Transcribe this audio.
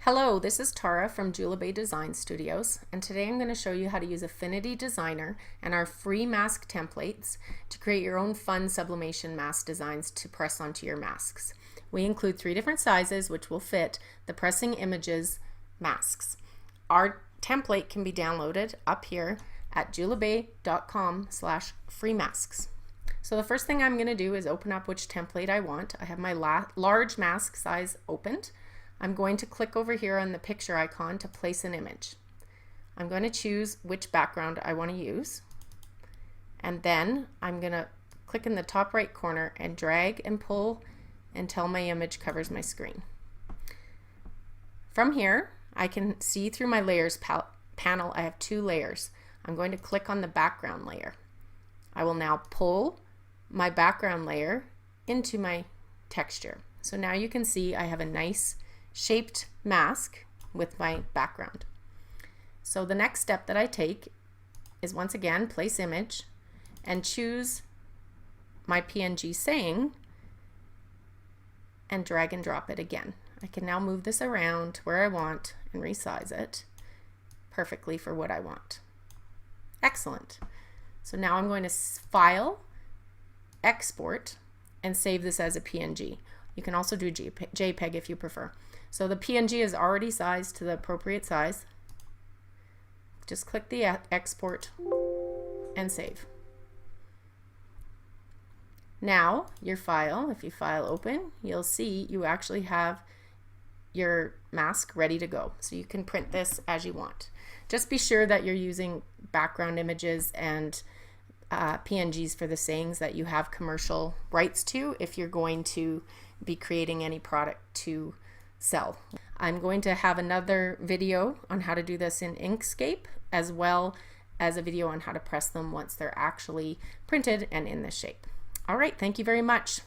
Hello, this is Tara from Affinity Design Studios, and today I'm going to show you how to use Affinity Designer and our free mask templates to create your own fun sublimation mask designs to press onto your masks. We include 3 different sizes which will fit the pressing images masks. Our template can be downloaded up here at julabay.com/freemasks. So the first thing I'm going to do is open up which template I want. I have my large mask size opened. I'm going to click over here on the picture icon to place an image. I'm going to choose which background I want to use, and then I'm going to click in the top right corner and drag and pull until my image covers my screen. From here I can see through my layers panel I have 2 layers. I'm going to click on the background layer. I will now pull my background layer into my texture. So now you can see I have a nice shaped mask with my background. So the next step that I take is once again place image and choose my PNG saying and drag and drop it again. I can now move this around where I want and resize it perfectly for what I want. Excellent. So now I'm going to file, export, and save this as a PNG. You can also do JPEG if you prefer. So the PNG is already sized to the appropriate size. Just click the export and save. Now your file, if you file open, you'll see you actually have your mask ready to go. So you can print this as you want. Just be sure that you're using background images and PNGs for the sayings that you have commercial rights to if you're going to be creating any product to sell. I'm going to have another video on how to do this in Inkscape, as well as a video on how to press them once they're actually printed and in this shape. All right, thank you very much.